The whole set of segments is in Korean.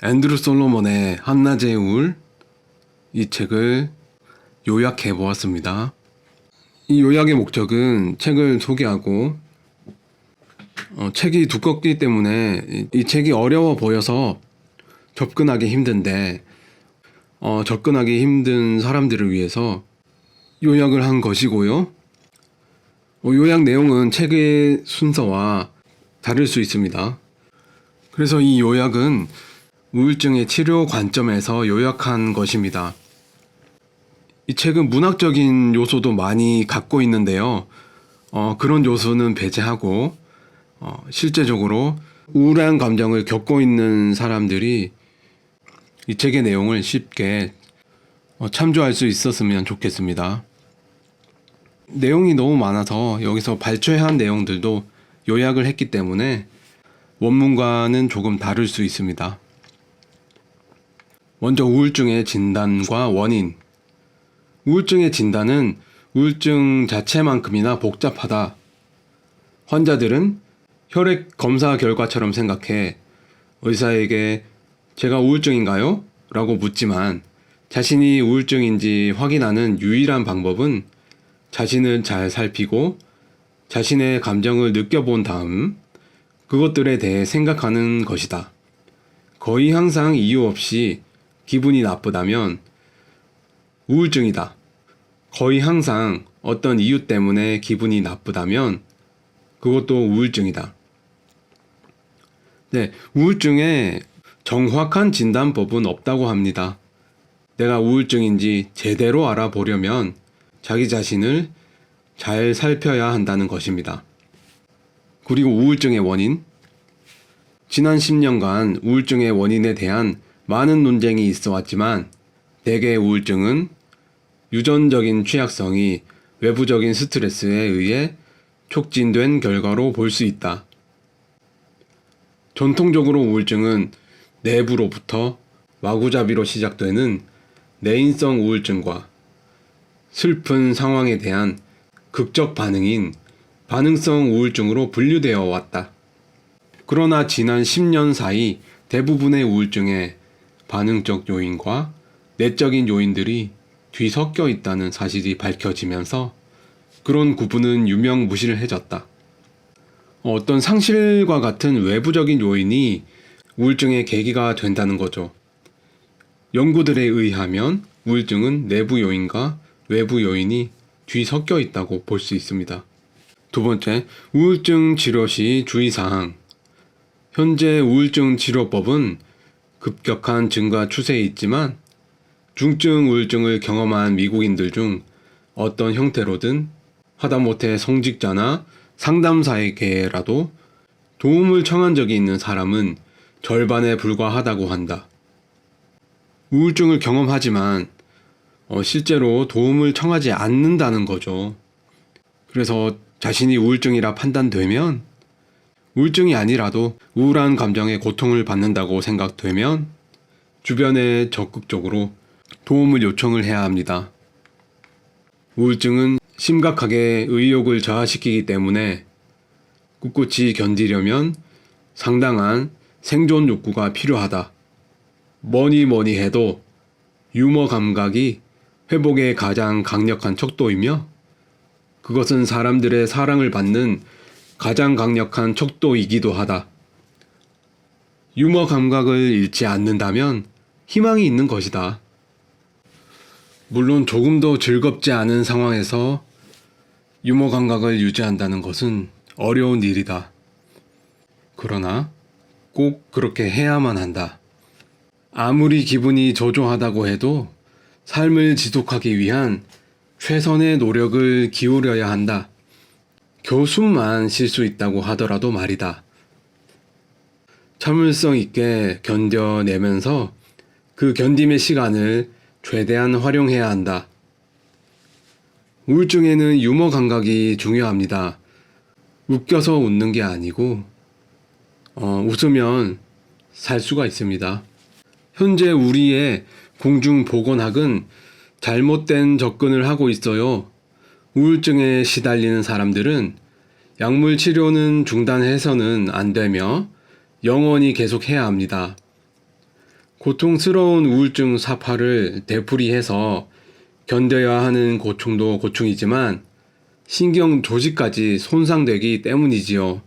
앤드루 솔로몬의 한낮의 우울, 이 책을 요약해 보았습니다. 이 요약의 목적은 책을 소개하고 책이 두껍기 때문에 이 책이 어려워 보여서 접근하기 힘든데 접근하기 힘든 사람들을 위해서 요약을 한 것이고요. 요약 내용은 책의 순서와 다를 수 있습니다. 그래서 이 요약은 우울증의 치료 관점에서 요약한 것입니다. 이 책은 문학적인 요소도 많이 갖고 있는데요. 그런 요소는 배제하고 실제적으로 우울한 감정을 겪고 있는 사람들이 이 책의 내용을 쉽게 참조할 수 있었으면 좋겠습니다. 내용이 너무 많아서 여기서 발췌한 내용들도 요약을 했기 때문에 원문과는 조금 다를 수 있습니다. 먼저 우울증의 진단과 원인. 우울증의 진단은 우울증 자체만큼이나 복잡하다. 환자들은 혈액 검사 결과처럼 생각해 의사에게 제가 우울증인가요? 라고 묻지만 자신이 우울증인지 확인하는 유일한 방법은 자신을 잘 살피고 자신의 감정을 느껴본 다음 그것들에 대해 생각하는 것이다. 거의 항상 이유 없이 기분이 나쁘다면 우울증이다. 거의 항상 어떤 이유 때문에 기분이 나쁘다면 그것도 우울증이다. 네, 우울증에 정확한 진단법은 없다고 합니다. 내가 우울증인지 제대로 알아보려면 자기 자신을 잘 살펴야 한다는 것입니다. 그리고 우울증의 원인. 지난 10년간 우울증의 원인에 대한 많은 논쟁이 있어 왔지만 대개 우울증은 유전적인 취약성이 외부적인 스트레스에 의해 촉진된 결과로 볼 수 있다. 전통적으로 우울증은 내부로부터 마구잡이로 시작되는 내인성 우울증과 슬픈 상황에 대한 극적 반응인 반응성 우울증으로 분류되어 왔다. 그러나 지난 10년 사이 대부분의 우울증에 반응적 요인과 내적인 요인들이 뒤섞여 있다는 사실이 밝혀지면서 그런 구분은 유명무실해졌다. 어떤 상실과 같은 외부적인 요인이 우울증의 계기가 된다는 거죠. 연구들에 의하면 우울증은 내부 요인과 외부 요인이 뒤섞여 있다고 볼 수 있습니다. 두 번째, 우울증 치료 시 주의사항. 현재 우울증 치료법은 급격한 증가 추세에 있지만 중증 우울증을 경험한 미국인들 중 어떤 형태로든 하다못해 성직자나 상담사에게라도 도움을 청한 적이 있는 사람은 절반에 불과하다고 한다. 우울증을 경험하지만 실제로 도움을 청하지 않는다는 거죠. 그래서 자신이 우울증이라 판단되면 우울증이 아니라도 우울한 감정에 고통을 받는다고 생각되면 주변에 적극적으로 도움을 요청을 해야 합니다. 우울증은 심각하게 의욕을 저하시키기 때문에 꿋꿋이 견디려면 상당한 생존 욕구가 필요하다. 뭐니 해도 유머 감각이 회복에 가장 강력한 척도이며 그것은 사람들의 사랑을 받는 가장 강력한 척도이기도 하다. 유머 감각을 잃지 않는다면 희망이 있는 것이다. 물론 조금도 즐겁지 않은 상황에서 유머 감각을 유지한다는 것은 어려운 일이다. 그러나 꼭 그렇게 해야만 한다. 아무리 기분이 저조하다고 해도 삶을 지속하기 위한 최선의 노력을 기울여야 한다. 교수만 쉴 수 있다고 하더라도 말이다. 참을성 있게 견뎌내면서 그 견딤의 시간을 최대한 활용해야 한다. 우울증에는 유머 감각이 중요합니다. 웃겨서 웃는 게 아니고 웃으면 살 수가 있습니다. 현재 우리의 공중보건학은 잘못된 접근을 하고 있어요. 우울증에 시달리는 사람들은 약물 치료는 중단해서는 안 되며 영원히 계속해야 합니다. 고통스러운 우울증 사파를 되풀이해서 견뎌야 하는 고충도 고충이지만 신경 조직까지 손상되기 때문이지요.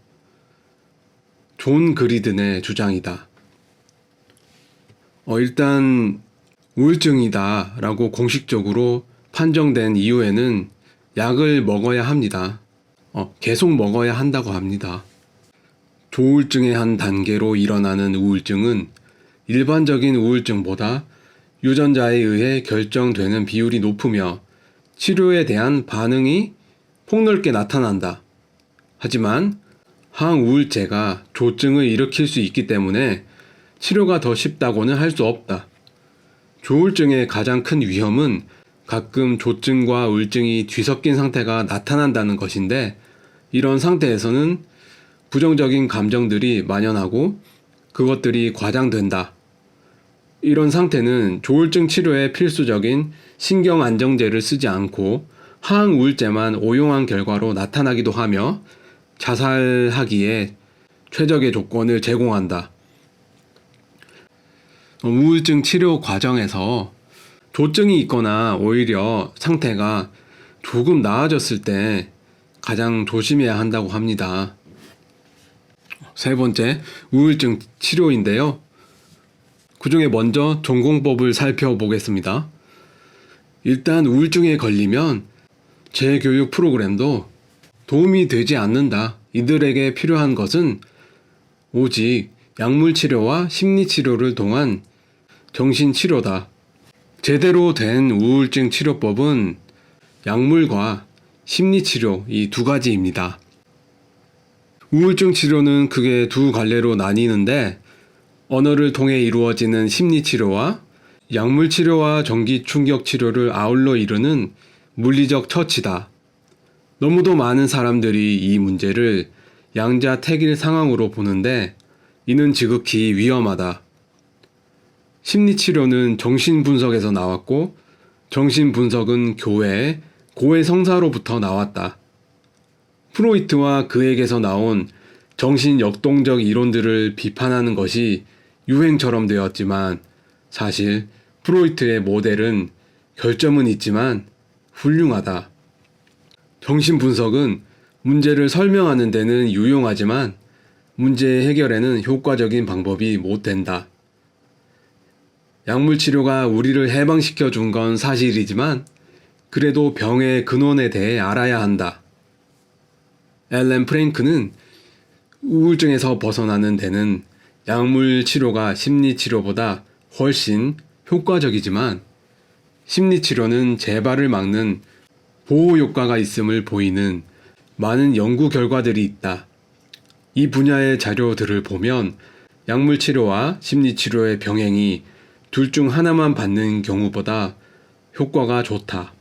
존 그리든의 주장이다. 일단 우울증이다 라고 공식적으로 판정된 이후에는 약을 먹어야 합니다. 계속 먹어야 한다고 합니다. 조울증의 한 단계로 일어나는 우울증은 일반적인 우울증보다 유전자에 의해 결정되는 비율이 높으며 치료에 대한 반응이 폭넓게 나타난다. 하지만 항우울제가 조증을 일으킬 수 있기 때문에 치료가 더 쉽다고는 할 수 없다. 조울증의 가장 큰 위험은 가끔 조증과 우울증이 뒤섞인 상태가 나타난다는 것인데, 이런 상태에서는 부정적인 감정들이 만연하고 그것들이 과장된다. 이런 상태는 조울증 치료에 필수적인 신경 안정제를 쓰지 않고 항우울제만 오용한 결과로 나타나기도 하며 자살하기에 최적의 조건을 제공한다. 우울증 치료 과정에서 조증이 있거나 오히려 상태가 조금 나아졌을 때 가장 조심해야 한다고 합니다. 세 번째, 우울증 치료인데요. 그중에 먼저 전공법을 살펴보겠습니다. 일단 우울증에 걸리면 재교육 프로그램도 도움이 되지 않는다. 이들에게 필요한 것은 오직 약물치료와 심리치료를 통한 정신치료다. 제대로 된 우울증 치료법은 약물과 심리치료 이 두 가지입니다. 우울증 치료는 크게 두 갈래로 나뉘는데, 언어를 통해 이루어지는 심리치료와 약물치료와 전기충격치료를 아울러 이루는 물리적 처치다. 너무도 많은 사람들이 이 문제를 양자택일 상황으로 보는데 이는 지극히 위험하다. 심리치료는 정신분석에서 나왔고 정신분석은 교회, 고해성사로부터 나왔다. 프로이트와 그에게서 나온 정신역동적 이론들을 비판하는 것이 유행처럼 되었지만 사실 프로이트의 모델은 결점은 있지만 훌륭하다. 정신분석은 문제를 설명하는 데는 유용하지만 문제 해결에는 효과적인 방법이 못 된다. 약물치료가 우리를 해방시켜 준 건 사실이지만 그래도 병의 근원에 대해 알아야 한다. 앨런 프랭크는 우울증에서 벗어나는 데는 약물치료가 심리치료보다 훨씬 효과적이지만 심리치료는 재발을 막는 보호효과가 있음을 보이는 많은 연구 결과들이 있다. 이 분야의 자료들을 보면 약물치료와 심리치료의 병행이 둘 중 하나만 받는 경우보다 효과가 좋다.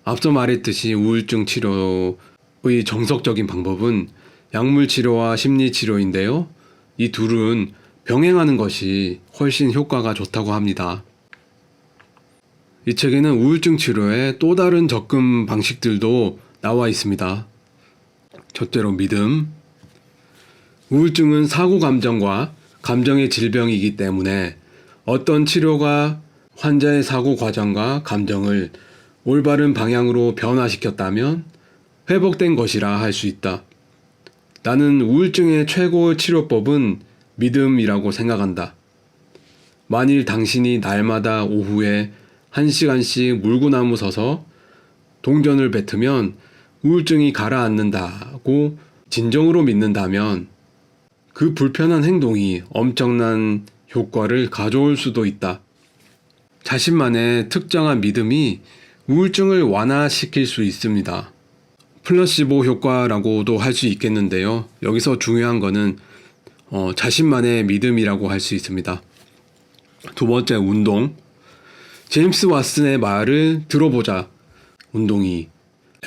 앞서 말했듯이 우울증 치료의 정석적인 방법은 약물치료와 심리치료인데요. 이 둘은 병행하는 것이 훨씬 효과가 좋다고 합니다. 이 책에는 우울증 치료의 또 다른 접근 방식들도 나와 있습니다. 첫째로 믿음. 우울증은 사고 감정과 감정의 질병이기 때문에 어떤 치료가 환자의 사고 과정과 감정을 올바른 방향으로 변화시켰다면 회복된 것이라 할 수 있다. 나는 우울증의 최고 치료법은 믿음이라고 생각한다. 만일 당신이 날마다 오후에 1시간씩 물구나무 서서 동전을 뱉으면 우울증이 가라앉는다고 진정으로 믿는다면 그 불편한 행동이 엄청난 효과를 가져올 수도 있다. 자신만의 특정한 믿음이 우울증을 완화시킬 수 있습니다. 플라시보 효과라고도 할 수 있겠는데요. 여기서 중요한 거는 자신만의 믿음이라고 할 수 있습니다. 두 번째, 운동. 제임스 왓슨의 말을 들어보자. 운동이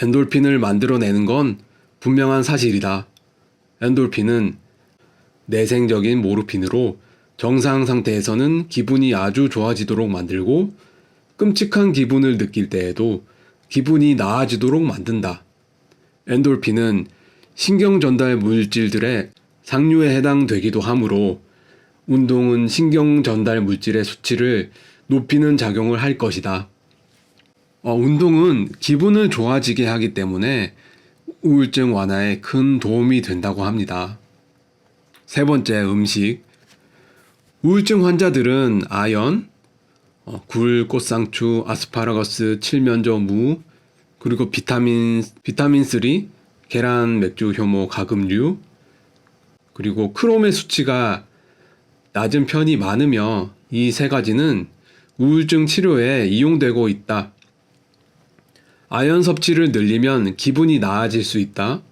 엔돌핀을 만들어내는 건 분명한 사실이다. 엔돌핀은 내생적인 모르핀으로 정상 상태에서는 기분이 아주 좋아지도록 만들고 끔찍한 기분을 느낄 때에도 기분이 나아지도록 만든다. 엔돌핀은 신경 전달 물질들의 상류에 해당되기도 하므로 운동은 신경 전달 물질의 수치를 높이는 작용을 할 것이다. 운동은 기분을 좋아지게 하기 때문에 우울증 완화에 큰 도움이 된다고 합니다. 세 번째, 음식. 우울증 환자들은 아연, 굴, 꽃상추, 아스파라거스, 칠면조, 무, 그리고 비타민 3, 계란, 맥주, 효모, 가금류, 그리고 크롬의 수치가 낮은 편이 많으며 이 세 가지는 우울증 치료에 이용되고 있다. 아연 섭취를 늘리면 기분이 나아질 수 있다.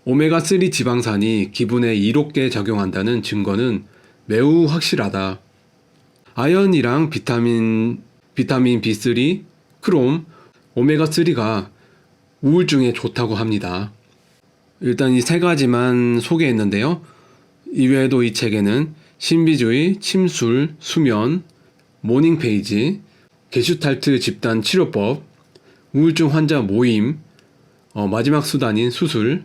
오메가3 지방산이 기분에 이롭게 작용한다는 증거는 매우 확실하다. 아연이랑 비타민 B3, 크롬, 오메가3가 우울증에 좋다고 합니다. 일단 이 세 가지만 소개했는데요. 이외에도 이 책에는 신비주의, 침술, 수면, 모닝 페이지, 게슈탈트 집단 치료법, 우울증 환자 모임, 마지막 수단인 수술,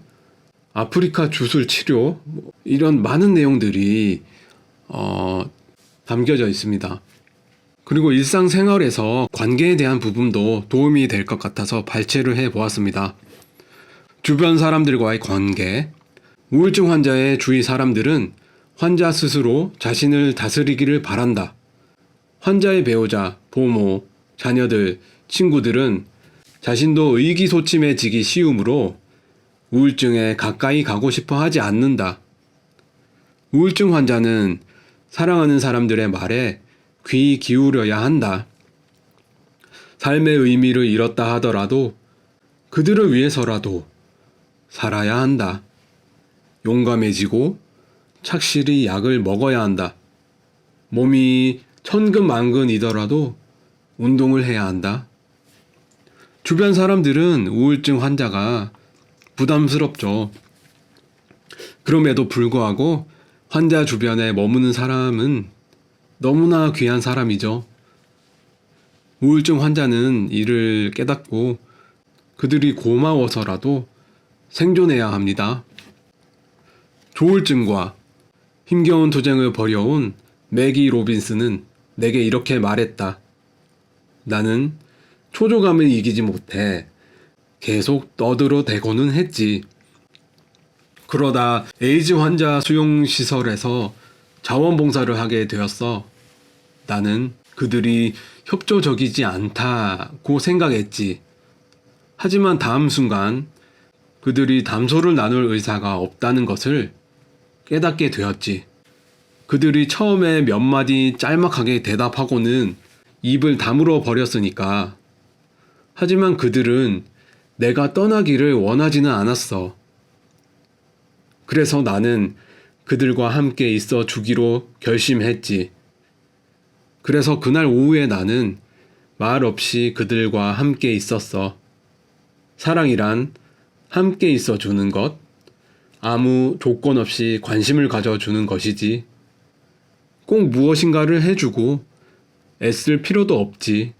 아프리카 주술 치료, 이런 많은 내용들이 담겨져 있습니다. 그리고 일상생활에서 관계에 대한 부분도 도움이 될 것 같아서 발췌를 해보았습니다. 주변 사람들과의 관계. 우울증 환자의 주위 사람들은 환자 스스로 자신을 다스리기를 바란다. 환자의 배우자, 부모, 자녀들, 친구들은 자신도 의기소침해지기 쉬우므로 우울증에 가까이 가고 싶어 하지 않는다. 우울증 환자는 사랑하는 사람들의 말에 귀 기울여야 한다. 삶의 의미를 잃었다 하더라도 그들을 위해서라도 살아야 한다. 용감해지고 착실히 약을 먹어야 한다. 몸이 천근만근이더라도 운동을 해야 한다. 주변 사람들은 우울증 환자가 부담스럽죠. 그럼에도 불구하고 환자 주변에 머무는 사람은 너무나 귀한 사람이죠. 우울증 환자는 이를 깨닫고 그들이 고마워서라도 생존해야 합니다. 조울증과 힘겨운 투쟁을 벌여온 매기 로빈스는 내게 이렇게 말했다. 나는 초조감을 이기지 못해 계속 떠들어대고는 했지. 그러다 에이즈 환자 수용시설에서 자원봉사를 하게 되었어. 나는 그들이 협조적이지 않다고 생각했지. 하지만 다음 순간 그들이 담소를 나눌 의사가 없다는 것을 깨닫게 되었지. 그들이 처음에 몇 마디 짤막하게 대답하고는 입을 다물어 버렸으니까. 하지만 그들은 내가 떠나기를 원하지는 않았어. 그래서 나는 그들과 함께 있어 주기로 결심했지. 그래서 그날 오후에 나는 말 없이 그들과 함께 있었어. 사랑이란 함께 있어 주는 것, 아무 조건 없이 관심을 가져주는 것이지. 꼭 무엇인가를 해주고 애쓸 필요도 없지.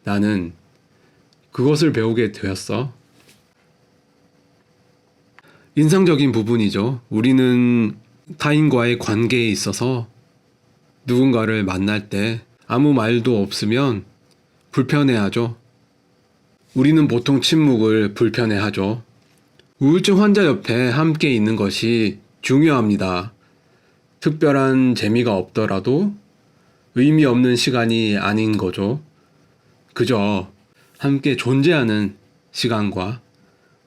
나는 그것을 배우게 되었어. 인상적인 부분이죠. 우리는 타인과의 관계에 있어서 누군가를 만날 때 아무 말도 없으면 불편해하죠. 우리는 보통 침묵을 불편해하죠. 우울증 환자 옆에 함께 있는 것이 중요합니다. 특별한 재미가 없더라도 의미 없는 시간이 아닌 거죠. 그저 함께 존재하는 시간과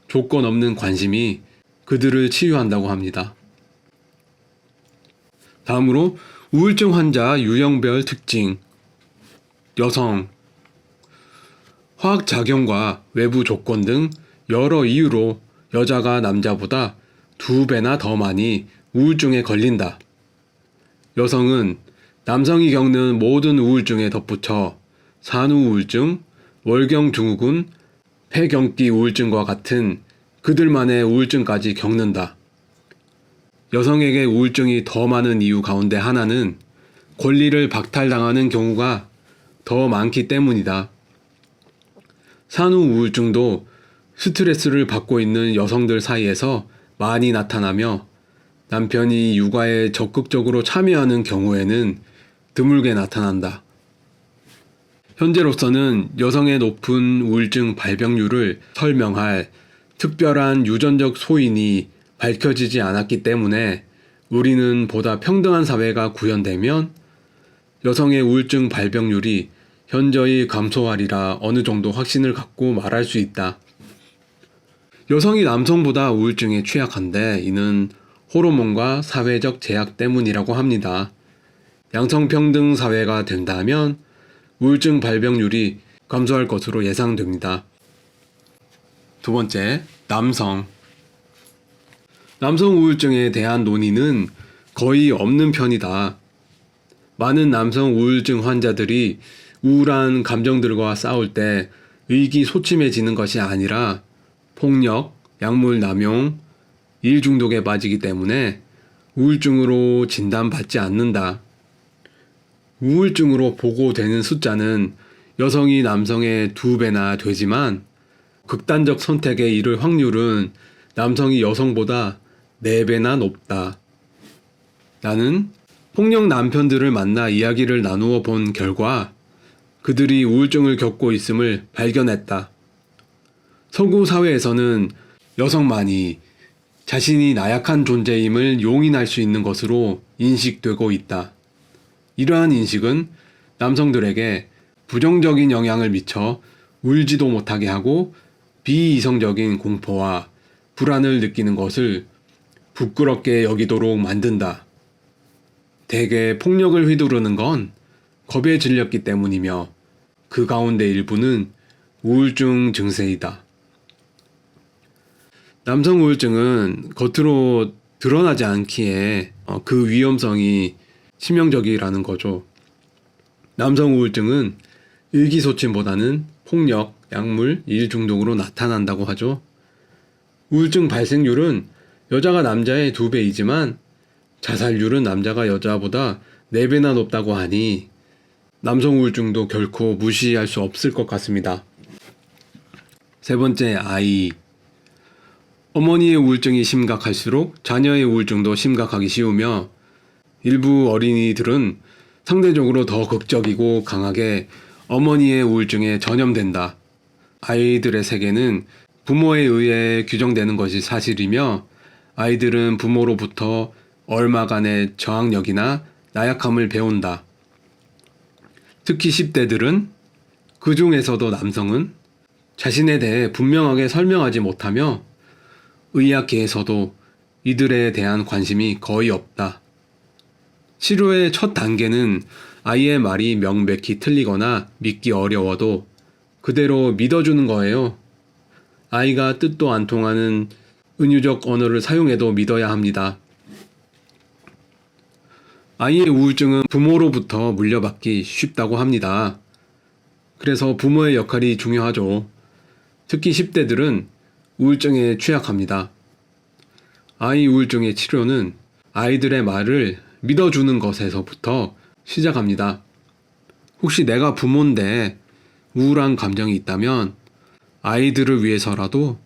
조건 없는 관심이 그들을 치유한다고 합니다. 다음으로 우울증 환자 유형별 특징. 여성. 화학작용과 외부 조건 등 여러 이유로 여자가 남자보다 2배나 더 많이 우울증에 걸린다. 여성은 남성이 겪는 모든 우울증에 덧붙여 산후우울증, 월경증후군, 폐경기 우울증과 같은 그들만의 우울증까지 겪는다. 여성에게 우울증이 더 많은 이유 가운데 하나는 권리를 박탈당하는 경우가 더 많기 때문이다. 산후우울증도 스트레스를 받고 있는 여성들 사이에서 많이 나타나며 남편이 육아에 적극적으로 참여하는 경우에는 드물게 나타난다. 현재로서는 여성의 높은 우울증 발병률을 설명할 특별한 유전적 소인이 밝혀지지 않았기 때문에 우리는 보다 평등한 사회가 구현되면 여성의 우울증 발병률이 현저히 감소하리라 어느 정도 확신을 갖고 말할 수 있다. 여성이 남성보다 우울증에 취약한데 이는 호르몬과 사회적 제약 때문이라고 합니다. 양성평등 사회가 된다면 우울증 발병률이 감소할 것으로 예상됩니다. 두 번째, 남성. 남성 우울증에 대한 논의는 거의 없는 편이다. 많은 남성 우울증 환자들이 우울한 감정들과 싸울 때 의기소침해지는 것이 아니라 폭력, 약물 남용, 일 중독에 빠지기 때문에 우울증으로 진단받지 않는다. 우울증으로 보고되는 숫자는 여성이 남성의 2배나 되지만 극단적 선택에 이를 확률은 남성이 여성보다 4배나 높다. 나는 폭력 남편들을 만나 이야기를 나누어 본 결과 그들이 우울증을 겪고 있음을 발견했다. 서구 사회에서는 여성만이 자신이 나약한 존재임을 용인할 수 있는 것으로 인식되고 있다. 이러한 인식은 남성들에게 부정적인 영향을 미쳐 울지도 못하게 하고 비이성적인 공포와 불안을 느끼는 것을 부끄럽게 여기도록 만든다. 대개 폭력을 휘두르는 건 겁에 질렸기 때문이며 그 가운데 일부는 우울증 증세이다. 남성 우울증은 겉으로 드러나지 않기에 그 위험성이 치명적이라는 거죠. 남성 우울증은 의기소침보다는 폭력, 약물, 일 중독으로 나타난다고 하죠. 우울증 발생률은 여자가 남자의 2배이지만 자살률은 남자가 여자보다 4배나 높다고 하니 남성 우울증도 결코 무시할 수 없을 것 같습니다. 세 번째, 아이. 어머니의 우울증이 심각할수록 자녀의 우울증도 심각하기 쉬우며 일부 어린이들은 상대적으로 더 극적이고 강하게 어머니의 우울증에 전염된다. 아이들의 세계는 부모에 의해 규정되는 것이 사실이며 아이들은 부모로부터 얼마간의 저항력이나 나약함을 배운다. 특히 10대들은 그 중에서도 남성은 자신에 대해 분명하게 설명하지 못하며 의학계에서도 이들에 대한 관심이 거의 없다. 치료의 첫 단계는 아이의 말이 명백히 틀리거나 믿기 어려워도 그대로 믿어주는 거예요. 아이가 뜻도 안 통하는 은유적 언어를 사용해도 믿어야 합니다. 아이의 우울증은 부모로부터 물려받기 쉽다고 합니다. 그래서 부모의 역할이 중요하죠. 특히 10대들은 우울증에 취약합니다. 아이 우울증의 치료는 아이들의 말을 믿어주는 것에서부터 시작합니다. 혹시 내가 부모인데 우울한 감정이 있다면 아이들을 위해서라도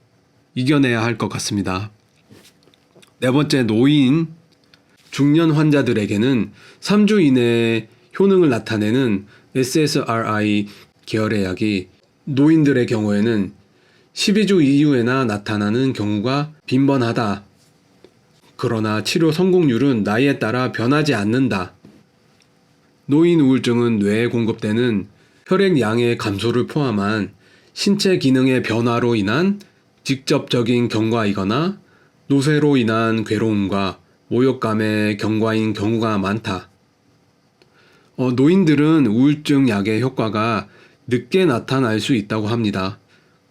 이겨내야 할 것 같습니다. 네 번째, 노인. 중년 환자들에게는 3주 이내에 효능을 나타내는 SSRI 계열의 약이 노인들의 경우에는 12주 이후에나 나타나는 경우가 빈번하다. 그러나 치료 성공률은 나이에 따라 변하지 않는다. 노인 우울증은 뇌에 공급되는 혈액 양의 감소를 포함한 신체 기능의 변화로 인한 직접적인 경과이거나 노쇠로 인한 괴로움과 모욕감의 경과인 경우가 많다. 노인들은 우울증 약의 효과가 늦게 나타날 수 있다고 합니다.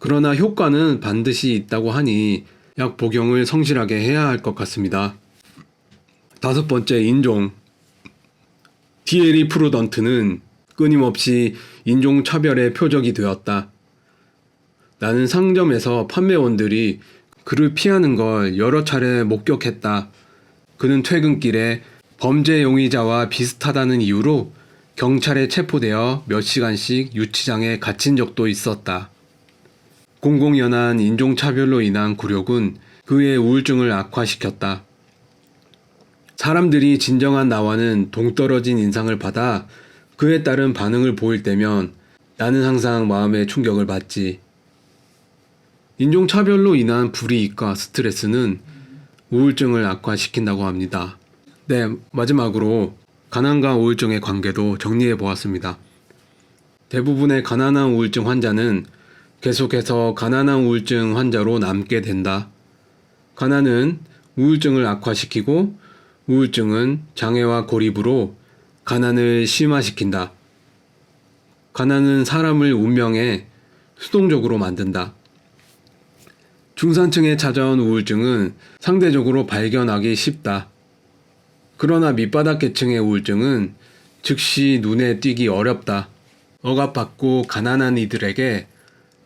그러나 효과는 반드시 있다고 하니 약 복용을 성실하게 해야 할 것 같습니다. 다섯 번째, 인종. 디에리 프루던트는 끊임없이 인종차별의 표적이 되었다. 나는 상점에서 판매원들이 그를 피하는 걸 여러 차례 목격했다. 그는 퇴근길에 범죄 용의자와 비슷하다는 이유로 경찰에 체포되어 몇 시간씩 유치장에 갇힌 적도 있었다. 공공연한 인종차별로 인한 굴욕은 그의 우울증을 악화시켰다. 사람들이 진정한 나와는 동떨어진 인상을 받아 그에 따른 반응을 보일 때면 나는 항상 마음의 충격을 받지. 인종차별로 인한 불이익과 스트레스는 우울증을 악화시킨다고 합니다. 네, 마지막으로 가난과 우울증의 관계도 정리해 보았습니다. 대부분의 가난한 우울증 환자는 계속해서 가난한 우울증 환자로 남게 된다. 가난은 우울증을 악화시키고 우울증은 장애와 고립으로 가난을 심화시킨다. 가난은 사람을 운명에 수동적으로 만든다. 중산층에 찾아온 우울증은 상대적으로 발견하기 쉽다. 그러나 밑바닥 계층의 우울증은 즉시 눈에 띄기 어렵다. 억압받고 가난한 이들에게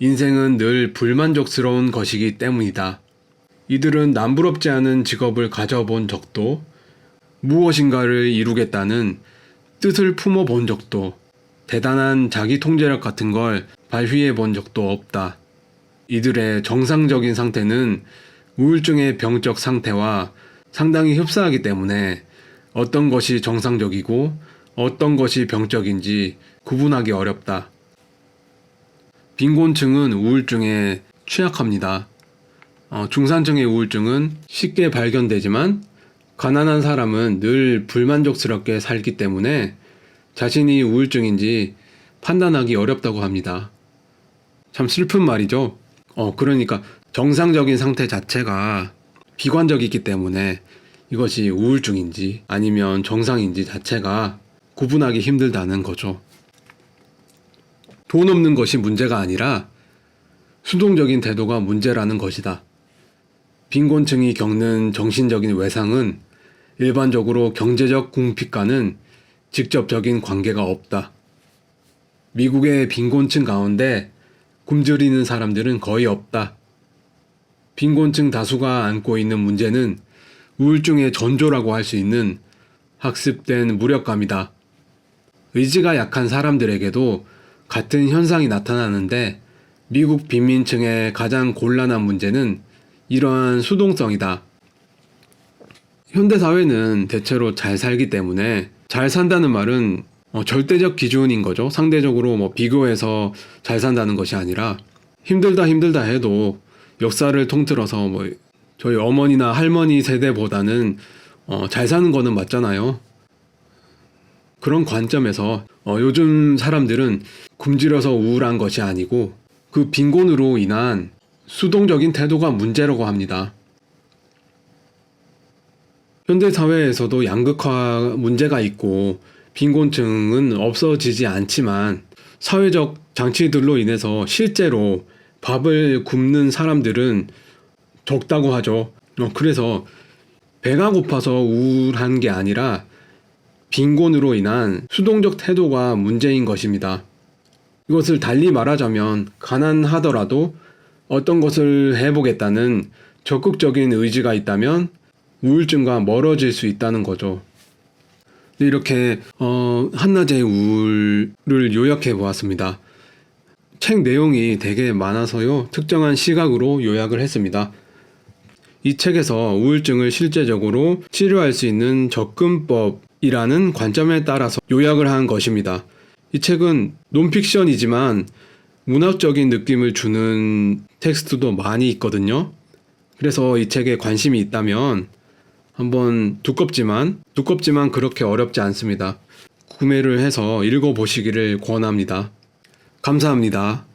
인생은 늘 불만족스러운 것이기 때문이다. 이들은 남부럽지 않은 직업을 가져본 적도, 무엇인가를 이루겠다는 뜻을 품어본 적도, 대단한 자기 통제력 같은 걸 발휘해 본 적도 없다. 이들의 정상적인 상태는 우울증의 병적 상태와 상당히 흡사하기 때문에 어떤 것이 정상적이고 어떤 것이 병적인지 구분하기 어렵다. 빈곤층은 우울증에 취약합니다. 중산층의 우울증은 쉽게 발견되지만 가난한 사람은 늘 불만족스럽게 살기 때문에 자신이 우울증인지 판단하기 어렵다고 합니다. 참 슬픈 말이죠. 그러니까 정상적인 상태 자체가 비관적이기 때문에 이것이 우울증인지 아니면 정상인지 자체가 구분하기 힘들다는 거죠. 돈 없는 것이 문제가 아니라 수동적인 태도가 문제라는 것이다. 빈곤층이 겪는 정신적인 외상은 일반적으로 경제적 궁핍과는 직접적인 관계가 없다. 미국의 빈곤층 가운데 굶주리는 사람들은 거의 없다. 빈곤층 다수가 안고 있는 문제는 우울증의 전조라고 할 수 있는 학습된 무력감이다. 의지가 약한 사람들에게도 같은 현상이 나타나는데 미국 빈민층의 가장 곤란한 문제는 이러한 수동성이다. 현대사회는 대체로 잘 살기 때문에 잘 산다는 말은 절대적 기준인 거죠. 상대적으로 비교해서 잘 산다는 것이 아니라 힘들다 해도 역사를 통틀어서 저희 어머니나 할머니 세대보다는 잘 사는 거는 맞잖아요. 그런 관점에서 요즘 사람들은 굶주려서 우울한 것이 아니고 그 빈곤으로 인한 수동적인 태도가 문제라고 합니다. 현대사회에서도 양극화 문제가 있고 빈곤층은 없어지지 않지만 사회적 장치들로 인해서 실제로 밥을 굶는 사람들은 적다고 하죠. 그래서 배가 고파서 우울한 게 아니라 빈곤으로 인한 수동적 태도가 문제인 것입니다. 이것을 달리 말하자면 가난하더라도 어떤 것을 해보겠다는 적극적인 의지가 있다면 우울증과 멀어질 수 있다는 거죠. 이렇게 한낮의 우울을 요약해 보았습니다. 책 내용이 되게 많아서요. 특정한 시각으로 요약을 했습니다. 이 책에서 우울증을 실제적으로 치료할 수 있는 접근법이라는 관점에 따라서 요약을 한 것입니다. 이 책은 논픽션이지만 문학적인 느낌을 주는 텍스트도 많이 있거든요. 그래서 이 책에 관심이 있다면 한번 두껍지만 그렇게 어렵지 않습니다. 구매를 해서 읽어보시기를 권합니다. 감사합니다.